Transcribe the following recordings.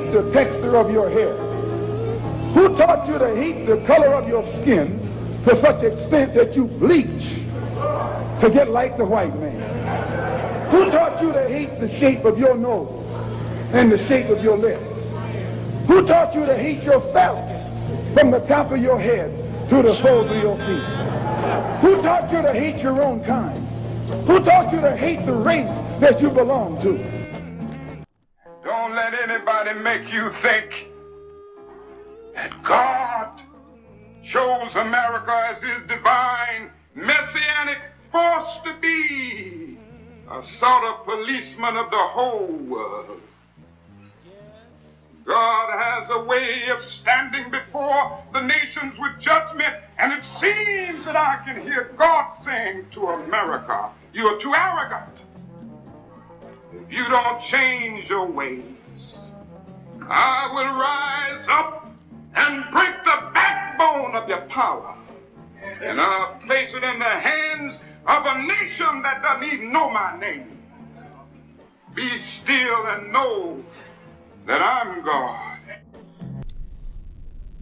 hate the texture of your hair? Who taught you to hate the color of your skin to such extent that you bleach to get like the white man? Who taught you to hate the shape of your nose and the shape of your lips? Who taught you to hate yourself from the top of your head to the soles of your feet? Who taught you to hate your own kind? Who taught you to hate the race that you belong to? Don't let anybody make you think that God chose America as his divine messianic force to be a sort of policeman of the whole world. God has a way of standing before the nations with judgment, and it seems that I can hear God saying to America, "You're too arrogant. If you don't change your ways, I will rise up and break the backbone of your power, and I'll place it in the hands of a nation that doesn't even know my name. Be still and know that I'm God."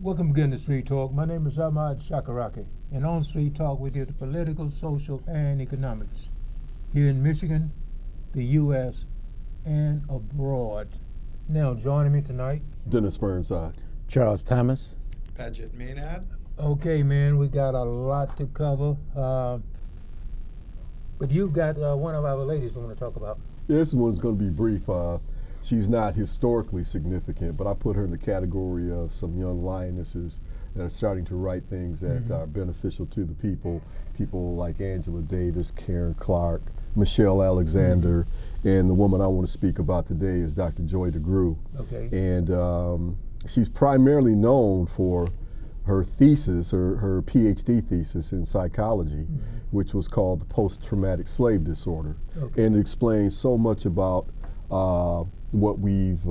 Welcome again to Street Talk. My name is Ahmad Shakaraki, and on Street Talk we deal with political, social, and economics here in Michigan, the U.S., and abroad. Now joining me tonight, Dennis Burnside, Charles Thomas, Paget Maynard. Okay, man, we got a lot to cover, but you got one of our ladies we want to talk about. Yeah, this one's going to be brief. She's not historically significant, but I put her in the category of some young lionesses that are starting to write things that are beneficial to the people. People like Angela Davis, Karen Clark, Michelle Alexander, and the woman I want to speak about today is Dr. Joy DeGruy. Okay. And she's primarily known for her thesis, her PhD thesis in psychology, which was called the post-traumatic slave disorder. Okay. And it explains so much about what we've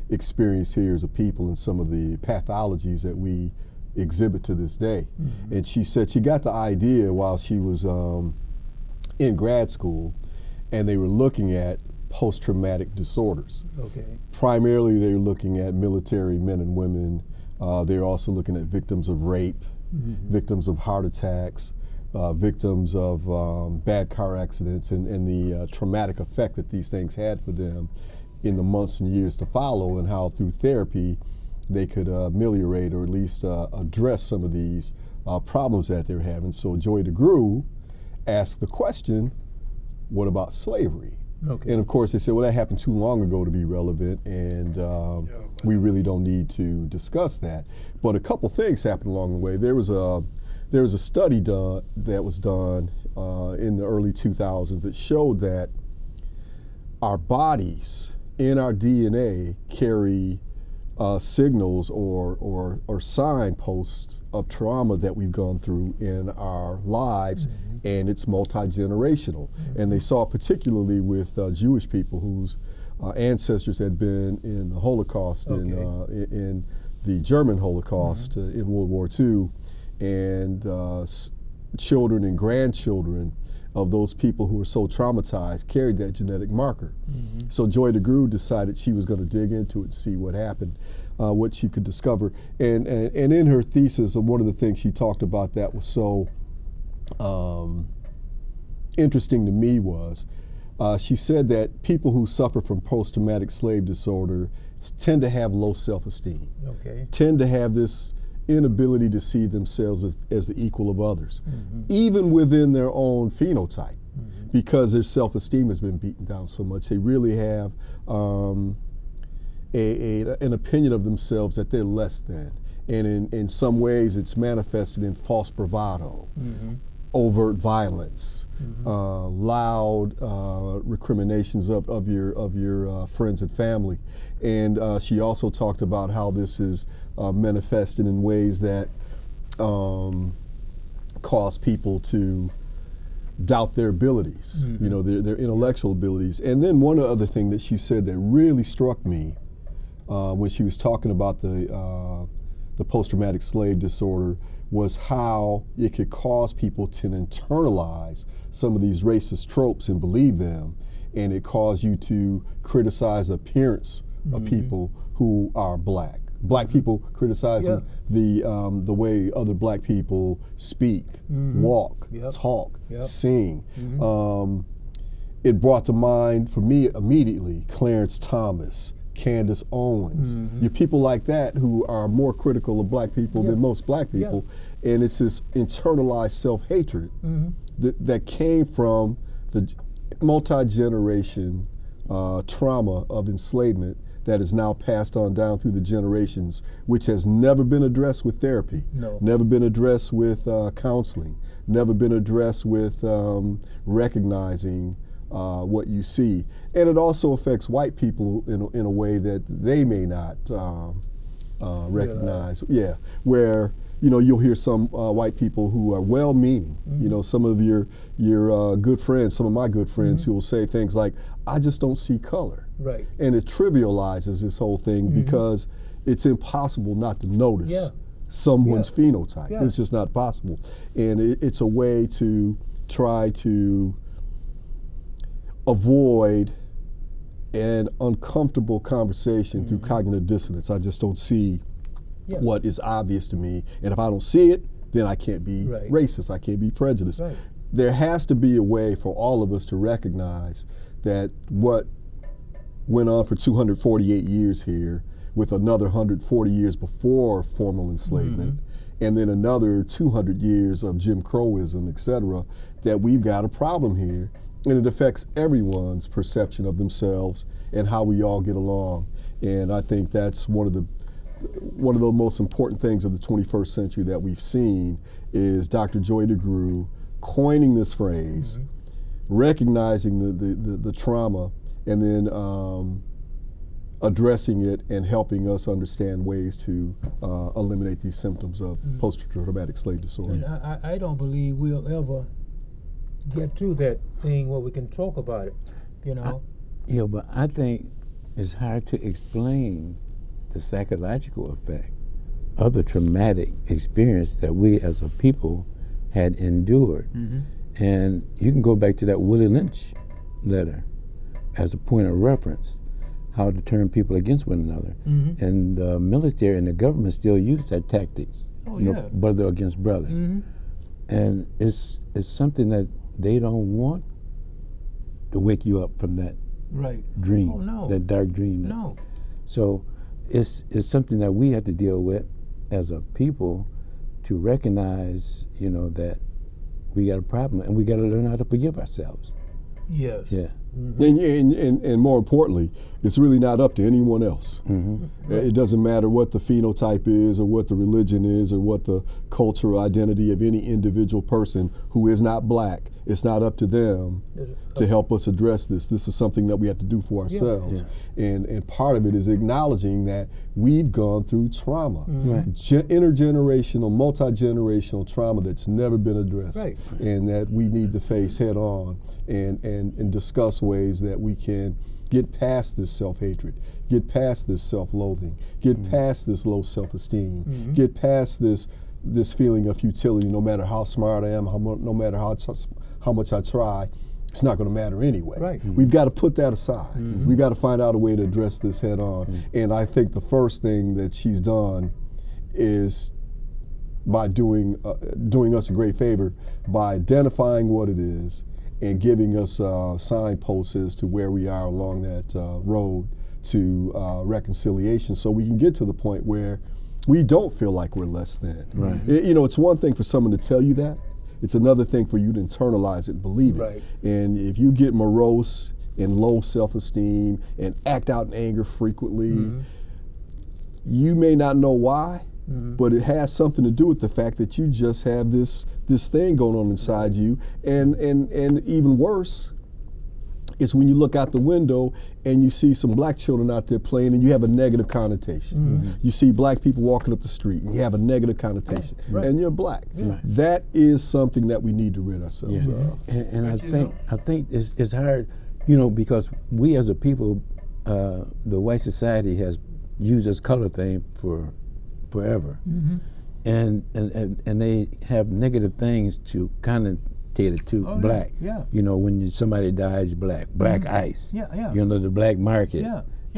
experienced here as a people and some of the pathologies that we exhibit to this day. And she said she got the idea while she was in grad school, and they were looking at post-traumatic disorders. Okay. Primarily they were looking at military men and women. They're also looking at victims of rape, victims of heart attacks, victims of bad car accidents, and the traumatic effect that these things had for them in the months and years to follow, and how through therapy they could ameliorate or at least address some of these problems that they're having. So Joy DeGruy asked the question, what about slavery? Okay. And of course they said, well, that happened too long ago to be relevant, and we really don't need to discuss that. But a couple things happened along the way. There was a study that was done in the early 2000s that showed that our bodies in our DNA carry signals or signposts of trauma that we've gone through in our lives, and it's multi-generational. And they saw particularly with Jewish people whose ancestors had been in the Holocaust, in the German Holocaust in World War II, and children and grandchildren of those people who were so traumatized carried that genetic marker. So Joy DeGruy decided she was going to dig into it and see what happened, what she could discover. And in her thesis, one of the things she talked about that was so interesting to me was she said that people who suffer from post-traumatic slave disorder tend to have low self-esteem, tend to have this inability to see themselves as the equal of others, even within their own phenotype, because their self-esteem has been beaten down so much. They really have an opinion of themselves that they're less than. And in some ways it's manifested in false bravado, overt violence, loud recriminations of your friends and family. And she also talked about how this is manifested in ways that cause people to doubt their abilities, you know, their intellectual abilities. And then one other thing that she said that really struck me when she was talking about the post-traumatic slave disorder was how it could cause people to internalize some of these racist tropes and believe them, and it caused you to criticize the appearance of people who are black. Black people criticizing the way other black people speak, walk, talk, sing. It brought to mind for me immediately Clarence Thomas, Candace Owens. You're people like that who are more critical of black people than most black people, and it's this internalized self-hatred that came from the multi-generation trauma of enslavement that is now passed on down through the generations, which has never been addressed with therapy, never been addressed with counseling, never been addressed with recognizing what you see. And it also affects white people in a way that they may not recognize. Where you'll hear some white people who are well-meaning. Some of your good friends, some of my good friends, who will say things like, "I just don't see color." Right. And it trivializes this whole thing because it's impossible not to notice someone's phenotype. It's just not possible. And it's a way to try to avoid an uncomfortable conversation through cognitive dissonance. I just don't see what is obvious to me. And if I don't see it, then I can't be racist. I can't be prejudiced. Right. There has to be a way for all of us to recognize that what went on for 248 years here, with another 140 years before formal enslavement, and then another 200 years of Jim Crowism, et cetera, that we've got a problem here. And it affects everyone's perception of themselves and how we all get along. And I think that's one of the most important things of the 21st century that we've seen is Dr. Joy DeGruy coining this phrase, recognizing the trauma, and then addressing it and helping us understand ways to eliminate these symptoms of post-traumatic slave disorder. And I don't believe we'll ever get to that thing where we can talk about it, but I think it's hard to explain the psychological effect of the traumatic experience that we as a people had endured. And you can go back to that Willie Lynch letter as a point of reference, how to turn people against one another. And the military and the government still use that tactics, brother against brother. And it's something that they don't want to wake you up from that dream, that dark dream. So it's something that we have to deal with as a people to recognize, that we got a problem and we got to learn how to forgive ourselves. Yes. Yeah. And more importantly, it's really not up to anyone else. It doesn't matter what the phenotype is or what the religion is or what the cultural identity of any individual person who is not black. It's not up to them to help us address this. This is something that we have to do for ourselves. And part of it is acknowledging that we've gone through trauma, intergenerational, multi-generational trauma that's never been addressed, and that we need to face head on and discuss ways that we can get past this self-hatred, get past this self-loathing, get past this low self-esteem, get past this feeling of futility. No matter how smart I am, no matter how much I try, it's not going to matter anyway. We've got to put that aside. We've got to find out a way to address this head on. And I think the first thing that she's done is by doing us a great favor by identifying what it is and giving us signposts as to where we are along that road to reconciliation, so we can get to the point where we don't feel like we're less than. It's one thing for someone to tell you that. It's another thing for you to internalize it and believe it. And if you get morose and low self-esteem and act out in anger frequently, you may not know why, but it has something to do with the fact that you just have this thing going on inside you. And even worse is when you look out the window and you see some black children out there playing and you have a negative connotation. You see black people walking up the street and you have a negative connotation, and you're black. That is something that we need to rid ourselves of. And I think it's hard, because we as a people, the white society has used this color thing for forever, and they have negative things to connotate it to black. When somebody dies, black ice. The black market.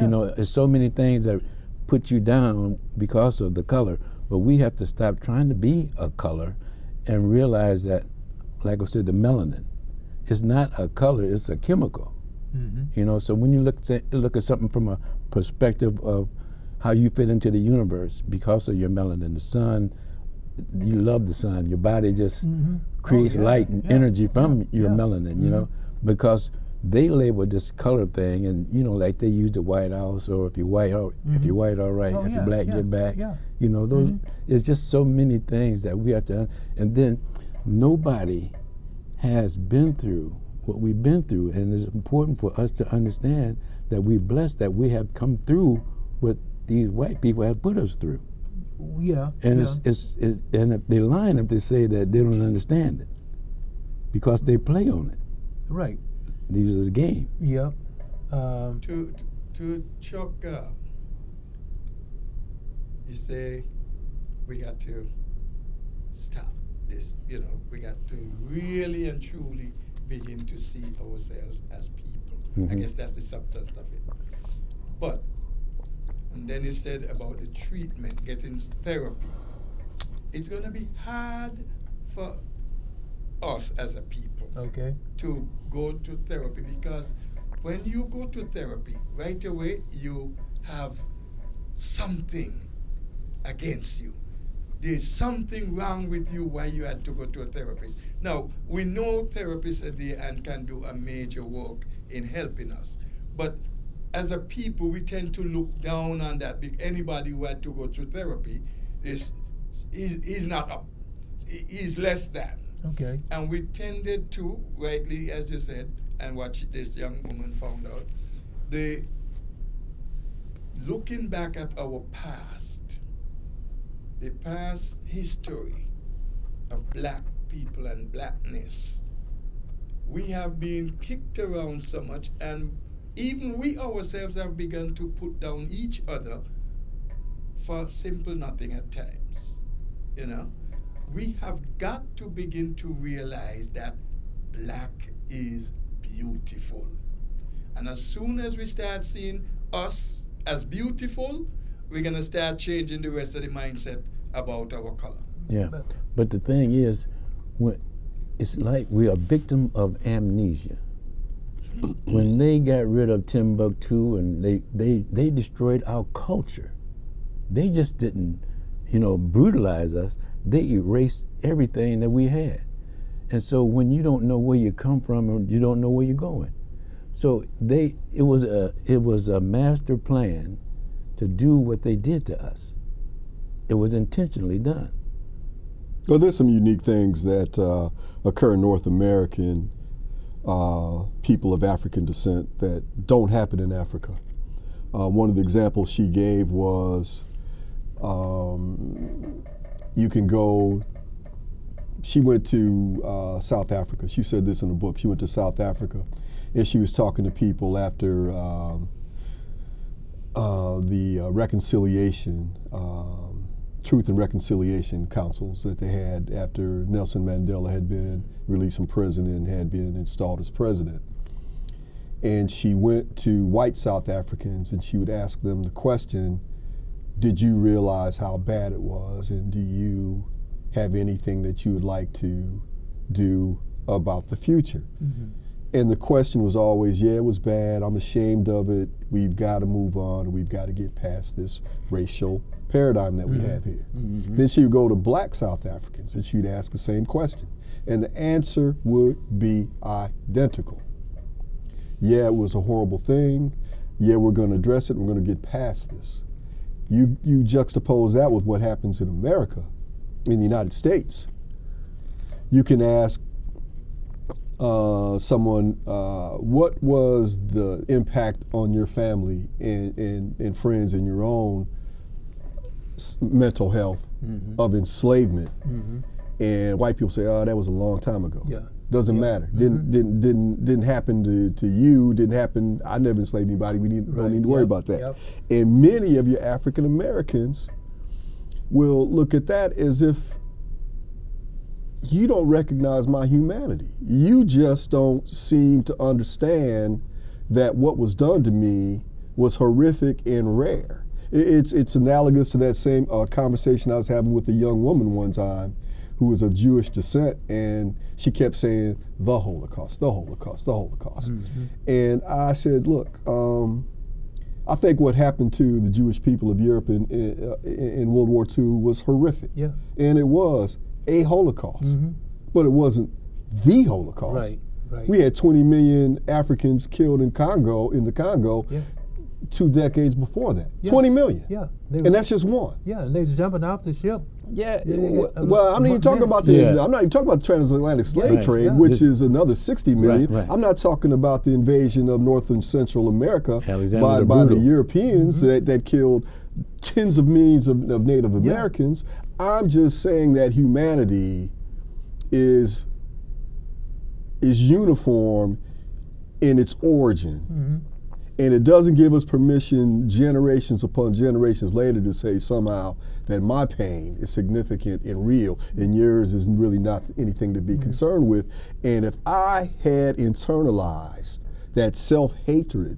Yeah. You know, there's so many things that put you down because of the color, but we have to stop trying to be a color and realize that, like I said, the melanin, it's not a color, it's a chemical. You know, so when you look at something from a perspective of how you fit into the universe because of your melanin, the sun, you love the sun, your body just creates light and energy from your melanin, you know, because they label this color thing, and you know, like they use the White House, or if you're white, if you're white, all right, if you're black, get back. You know, those. It's just so many things that we have to, and then nobody has been through what we've been through, and it's important for us to understand that we're blessed that we have come through what these white people have put us through. Yeah. And it's and if they lie if they say that they don't understand it, because they play on it. Right. They use it as a game. Yep. To Chuck, you say we got to stop this. You know, we got to really and truly begin to see ourselves as people. I guess that's the substance of it. But, and then he said about the treatment, getting therapy. It's going to be hard for us as a people to go to therapy, because when you go to therapy, right away you have something against you. There's something wrong with you why you had to go to a therapist. Now, we know therapists are there and can do a major work in helping us. But as a people, we tend to look down on that. Anybody who had to go through therapy is not up. He's less than. Okay. And we tended to, rightly, as you said, and what this young woman found out, looking back at our past, the past history of black people and blackness, we have been kicked around so much, and even we ourselves have begun to put down each other for simple nothing at times. You know, we have got to begin to realize that black is beautiful. And as soon as we start seeing us as beautiful, we're going to start changing the rest of the mindset about our color. Yeah, but the thing is, it's like we're a victim of amnesia. When they got rid of Timbuktu and they destroyed our culture, they just didn't, you know, brutalize us. They erased everything that we had. And so when you don't know where you come from and you don't know where you're going, so it was a master plan to do what they did to us. It was intentionally done. Well, there's some unique things that occur in North American people of African descent that don't happen in Africa. One of the examples she gave was you can go, she went to South Africa. She said this in a book. She went to South Africa and she was talking to people after the reconciliation, Truth and Reconciliation councils that they had after Nelson Mandela had been released from prison and had been installed as president. And she went to white South Africans and she would ask them the question, did you realize how bad it was, and do you have anything that you would like to do about the future? And the question was always, yeah, it was bad, I'm ashamed of it, we've got to move on, we've got to get past this racial paradigm that we have here. Then she would go to black South Africans and she'd ask the same question, and the answer would be identical. Yeah, it was a horrible thing, yeah, we're going to address it, we're going to get past this. You juxtapose that with what happens in America, in the United States. You can ask someone, what was the impact on your family and friends and your own mental health of enslavement? And white people say, oh, that was a long time ago. Doesn't matter. Didn't happen to you, didn't happen, I never enslaved anybody, we don't need to worry about that. And many of your African Americans will look at that as if you don't recognize my humanity. You just don't seem to understand that what was done to me was horrific and rare. It's analogous to that same conversation I was having with a young woman one time who was of Jewish descent, and she kept saying, the Holocaust, the Holocaust, the Holocaust. And I said, look, I think what happened to the Jewish people of Europe in World War II was horrific. Yeah. And it was a Holocaust, but it wasn't the Holocaust. Right. We had 20 million Africans killed in the Congo, Yeah. 2 decades before that. Yeah. 20 million. Yeah. And that's just one. Yeah, and they jumping off the ship. Yeah, Yeah, well, I'm not even talking about I'm not even talking about the transatlantic slave Right, trade, yeah. which is another 60 million. Right. I'm not talking about the invasion of North and Central America Alexander by the Brutal. Europeans that killed tens of millions of Native Americans. I'm just saying that humanity is uniform in its origin. And it doesn't give us permission generations upon generations later to say somehow that my pain is significant and real and yours is really not anything to be concerned with. And if I had internalized that self-hatred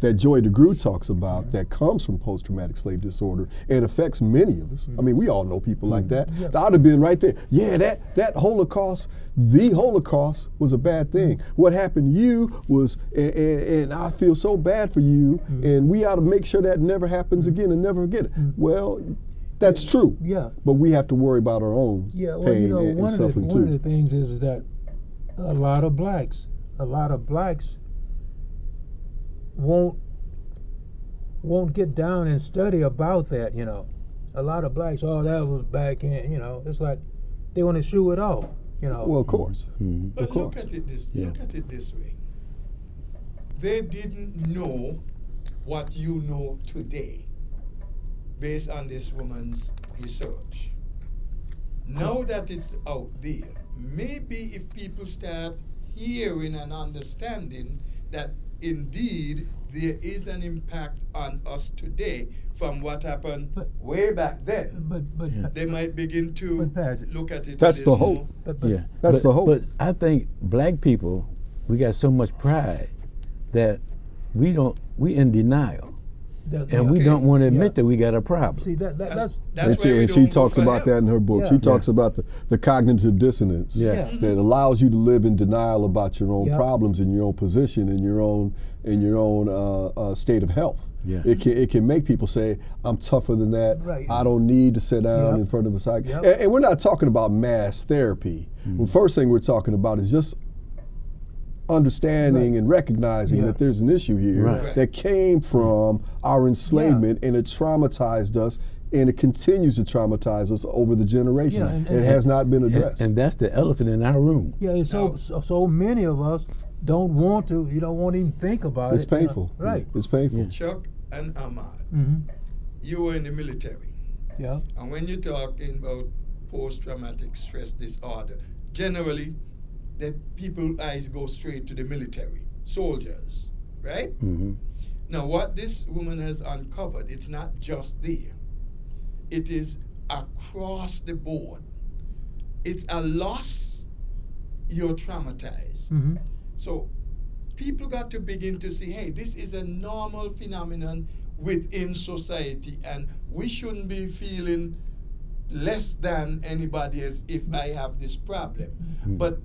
that Joy DeGruy talks about that comes from post-traumatic slave disorder and affects many of us. I mean, we all know people like that. I'd have been right there. Yeah, that Holocaust, the Holocaust was a bad thing. What happened to you was, and I feel so bad for you, and we ought to make sure that never happens again and never forget it. Well, that's true. Yeah. But we have to worry about our own Yeah, well, pain you know, and one suffering of too. the things is that a lot of blacks won't get down and study about that, you know. A lot of blacks, oh, that was back in, you know, it's like they want to shoo it off, you know. Well, of course. But look course. at it this Yeah. look at it this way. They didn't know what you know today based on this woman's research. Now that it's out there, maybe if people start hearing and understanding that indeed there is an impact on us today from what happened way back then, But they might begin to But Patrick, look at it. That's a the little hope. more. but Yeah, That's the hope. But I think black people, we got so much pride that we in denial, and we Okay. don't want to admit Yeah. that we got a problem. see that's That's And where we she don't go talks for about help. that in her book. Yeah. She talks about the cognitive dissonance Yeah. that allows you to live in denial about your own Yeah. problems and your own position and your own state of health. Yeah. It can make people say, I'm tougher than that. Right. I don't need to sit down Yep. in front of a psych. Yep. And we're not talking about mass therapy. The first thing we're talking about is just understanding Right. and recognizing Yeah. that there's an issue here Right. that came from our enslavement and it traumatized us and it continues to traumatize us over the generations. Yeah, and- It has not been And, addressed. and that's the elephant in our room. Yeah, it's No. so many of us don't want to. You don't want to even think about It's it. you know. painful. Right. It's painful. Yeah. Chuck and Ahmad, Mm-hmm. you were in the military. Yeah. And when you're talking about post-traumatic stress disorder, generally, the people's eyes go straight to the military, soldiers, right? Now, what this woman has uncovered, it's not just there. It is across the board. It's a loss, you're traumatized. Mm-hmm. So people got to begin to see, hey, this is a normal phenomenon within society, and we shouldn't be feeling less than anybody else if I have this problem. But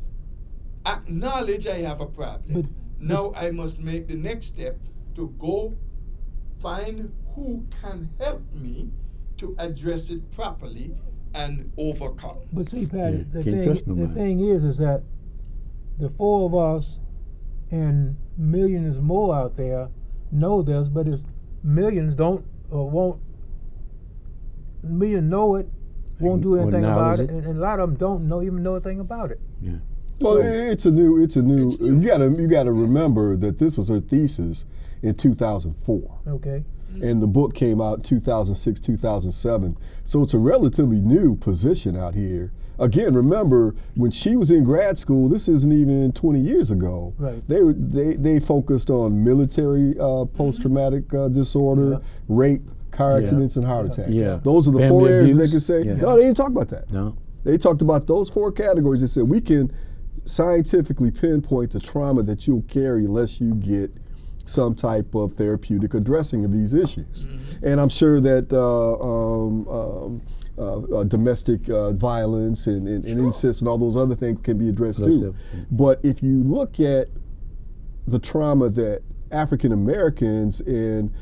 acknowledge I have a problem. But- Now I must make the next step to go find who can help me to address it properly and overcome. But see, Patty, Yeah, can't trust the nobody. thing is that the four of us and millions more out there know this, but it's millions don't or won't. Millions know it, won't do Or anything about acknowledge it, it. and a lot of them don't even know anything about it. Yeah. Well, it's a new. You gotta remember that this was her thesis in 2004. Okay. And the book came out in 2006, 2007. So it's a relatively new position out here. Again, remember when she was in grad school, this isn't even 20 years ago. Right. They focused on military post-traumatic disorder, Yeah. rape, car Yeah. accidents, and heart attacks. Yeah. Those are the Family four areas abuse. they could say. Yeah. No, they didn't talk about that. No. They talked about those four categories. They said we can scientifically pinpoint the trauma that you'll carry unless you get some type of therapeutic addressing of these issues. And I'm sure that domestic violence and incest and all those other things can be addressed too. But if you look at the trauma that African Americans and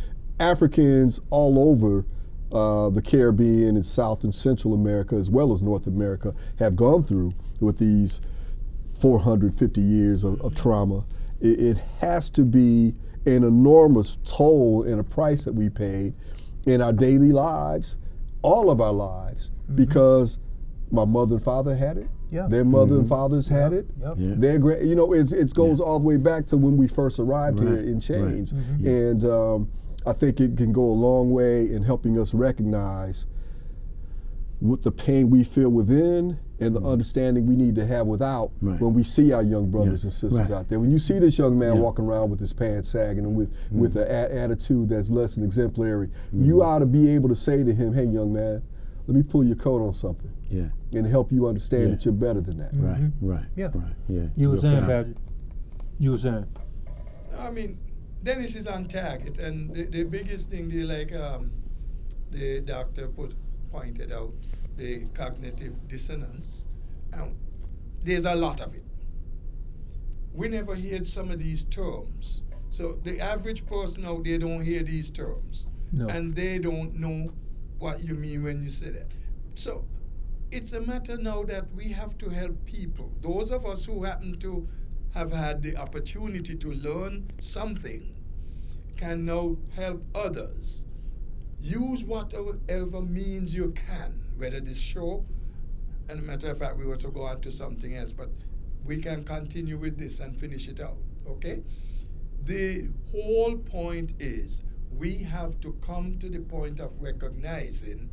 Africans all over the Caribbean and South and Central America, as well as North America, have gone through with these 450 years of trauma, it has to be an enormous toll and a price that we paid in our daily lives, all of our lives, because my mother and father had it. Yeah. Their mother and fathers had it. Yep. Yeah. Their it goes all the way back to when we first arrived here in Chains, and I think it can go a long way in helping us recognize what the pain we feel within and the understanding we need to have without when we see our young brothers and sisters out there. When you see this young man walking around with his pants sagging and with an attitude that's less than exemplary, you ought to be able to say to him, "Hey, young man, let me pull your coat on something." Yeah. And help you understand that you're better than that. Right. Yeah. Right. Yeah. You were You're saying, right. Badger? You were saying? I mean, Dennis is on target, and the biggest thing the doctor pointed out, the cognitive dissonance. There's a lot of it. We never heard some of these terms. So the average person out there don't hear these terms. No. And they don't know what you mean when you say that. So it's a matter now that we have to help people. Those of us who happen to have had the opportunity to learn something can now help others. Use whatever means you can, whether this show, and a matter of fact, we were to go on to something else, but we can continue with this and finish it out, okay? The whole point is we have to come to the point of recognizing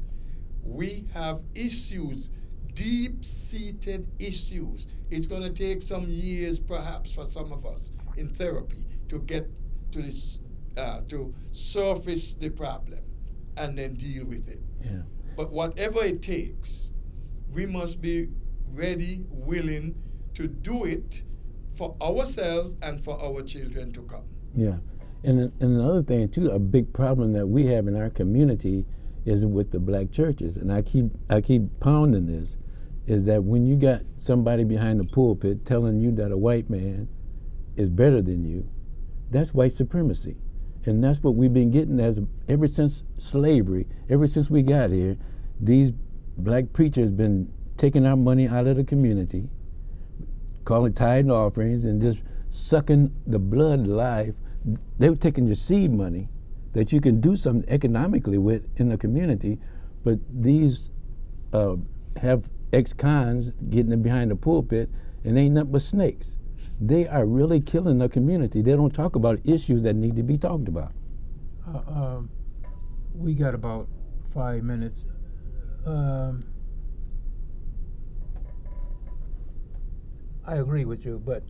we have issues, deep-seated issues. It's going to take some years, perhaps, for some of us in therapy to get to this, to surface the problem and then deal with it. Yeah. But whatever it takes, we must be ready, willing to do it for ourselves and for our children to come. Yeah. And another thing too, a big problem that we have in our community is with the black churches. And I keep pounding this, is that when you got somebody behind the pulpit telling you that a white man is better than you, that's white supremacy. And that's what we've been getting ever since slavery, ever since we got here. These black preachers been taking our money out of the community, calling tithe and offerings, and just sucking the blood life. They were taking your seed money that you can do something economically with in the community, but these have ex-cons getting them behind the pulpit, and they ain't nothing but snakes. They are really killing the community. They don't talk about issues that need to be talked about. We got about 5 minutes. I agree with you, but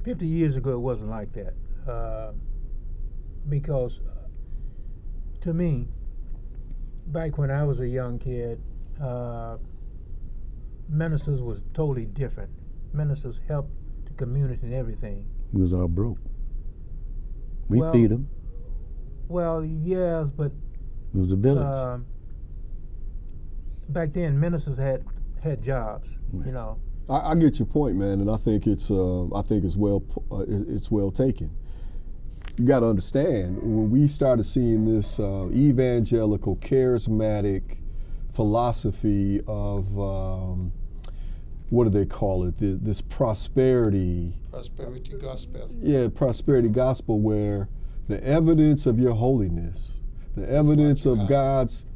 50 years ago it wasn't like that. Because to me, back when I was a young kid, ministers was totally different. Ministers helped the community and everything. We was all broke. We Well, feed them. Well, yes, but It was a village. back then ministers had jobs, you know. I get your point, man, and I think it's well taken. You got to understand, when we started seeing this evangelical, charismatic philosophy of what do they call it? This prosperity gospel. Yeah, prosperity gospel, where the evidence of your holiness, the evidence of God's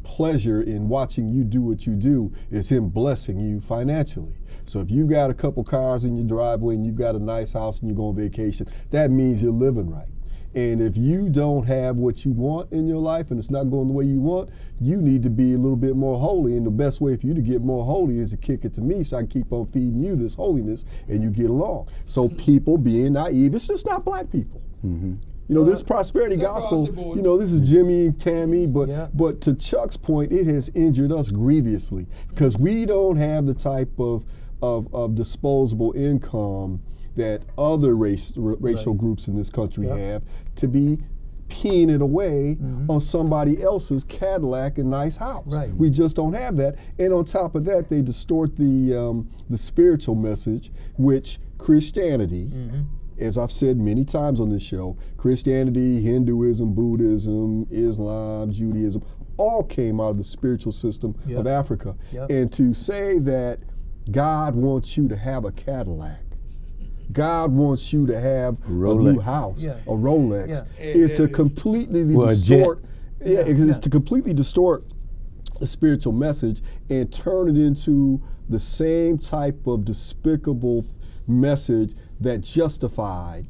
pleasure in watching you do what you do is Him blessing you financially. So if you got a couple cars in your driveway and you've got a nice house and you go on vacation, that means you're living right. And if you don't have what you want in your life and it's not going the way you want, you need to be a little bit more holy. And the best way for you to get more holy is to kick it to me so I can keep on feeding you this holiness and you get along. So people being naive, it's just not black people. Mm-hmm. You know, this prosperity It's across gospel, the board. you know, this is Jimmy and Tammy, but Yeah. but to Chuck's point, it has injured us grievously because we don't have the type of disposable income that other racial groups in this country Yep. have to be peeing it away on somebody else's Cadillac and nice house. Right. We just don't have that. And on top of that, they distort the spiritual message, which Christianity, as I've said many times on this show, Christianity, Hinduism, Buddhism, Islam, Judaism, all came out of the spiritual system Yep. of Africa. Yep. And to say that God wants you to have a Cadillac, God wants you to have a new Rolex. house, Yeah. a Rolex, Yeah. is to It is. completely Well, a jet. distort. Yeah, it is Yeah. to completely distort the spiritual message and turn it into the same type of despicable message that justified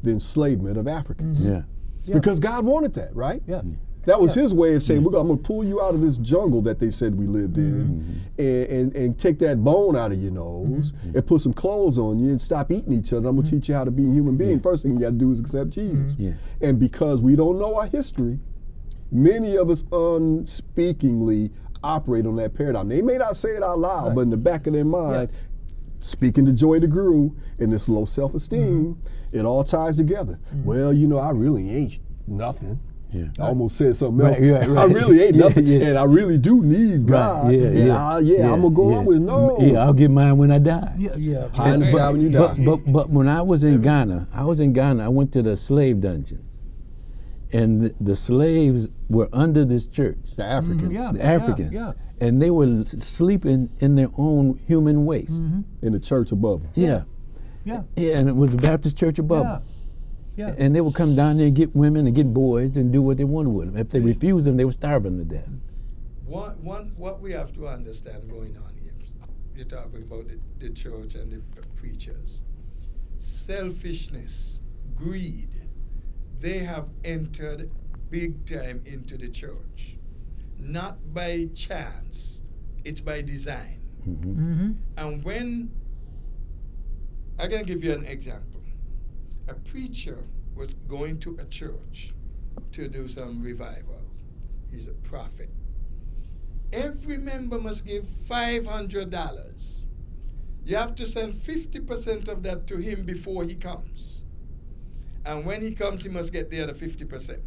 the enslavement of Africans. Yeah. Yeah. Because God wanted that, right? Yeah. That was his way of saying, I'm going to pull you out of this jungle that they said we lived in and take that bone out of your nose and put some clothes on you and stop eating each other. I'm going to teach you how to be a human being. First thing you got to do is accept Jesus. Yeah. And because we don't know our history, many of us unspeakingly operate on that paradigm. They may not say it out loud, but in the back of their mind, speaking to Joy DeGruy and this low self-esteem, it all ties together. Well, I really ain't nothing. Yeah. I almost said something else. Right, yeah, right. I really ain't Yeah, nothing, yeah. and I really do need God. Yeah, and yeah, I'm gonna go on with no. Yeah, I'll get mine when I die. Yeah. Pie in the sky when you die. But when I was in Ghana, I went to the slave dungeons, and the slaves were under this church, The Africans Yeah. the Africans, yeah. and they were sleeping in their own human waste. in the church above them. Yeah. Yeah. Yeah, and it was the Baptist church above Yeah. them. Yeah. And they would come down there and get women and get boys and do what they wanted with them. If they refused them, they would starve them to death. What we have to understand going on here, you're talking about the church and the preachers. Selfishness, greed, they have entered big time into the church. Not by chance, it's by design. Mm-hmm. And when, I'm going to give you an example. A preacher was going to a church to do some revival. He's a prophet. Every member must give $500. You have to send 50% of that to him before he comes. And when he comes, he must get the other 50%.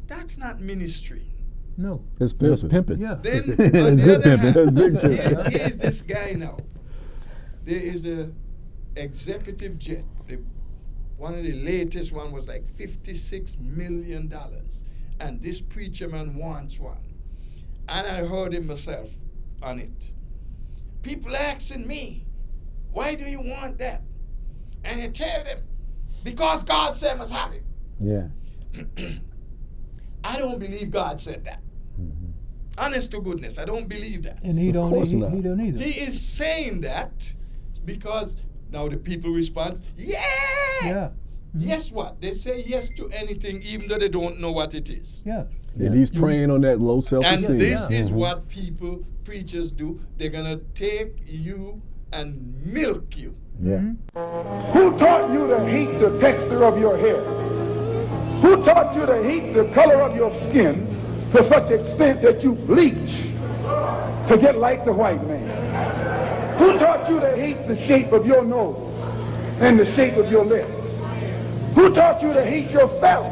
That's not ministry. No. It's That's pimping. pimping. Yeah. Then, That's on the good other pimping. hand, That's big pimping. here's this guy now. There is a executive jet. One of the latest one was like $56 million. And this preacher man wants one. And I heard him myself on it. People asking me, why do you want that? And I tell them, because God said I must have it. Yeah. I don't believe God said that. Honest to goodness, I don't believe that. And he Of don't. course He not. don't either. He is saying that because now the people respond, yeah! Yeah. Yes, what? They say yes to anything even though they don't know what it is. Yeah. And he's preying on that low And self-esteem. this is what preachers do. They're going to take you and milk you. Yeah. Who taught you to hate the texture of your hair? Who taught you to hate the color of your skin to such extent that you bleach to get like the white man? Who taught you to hate the shape of your nose and the shape of your lips? Who taught you to hate yourself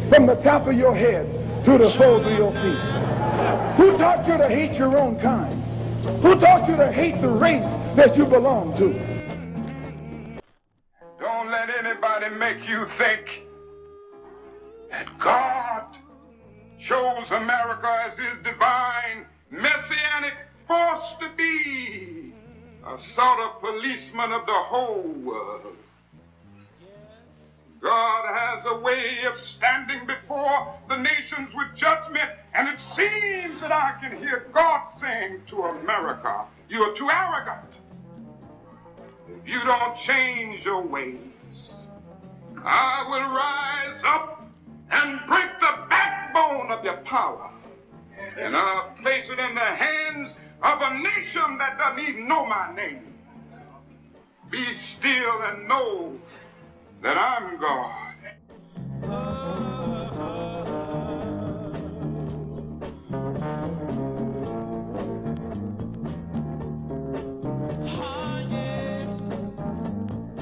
from the top of your head to the soles of your feet? Who taught you to hate your own kind? Who taught you to hate the race that you belong to? Don't let anybody make you think that God chose America as his divine messianic force to be a sort of policeman of the whole world. God has a way of standing before the nations with judgment, and it seems that I can hear God saying to America, you are too arrogant. If you don't change your ways, I will rise up and break the backbone of your power, and I'll place it in the hands of a nation that doesn't even know my name. Be still and know that I'm God.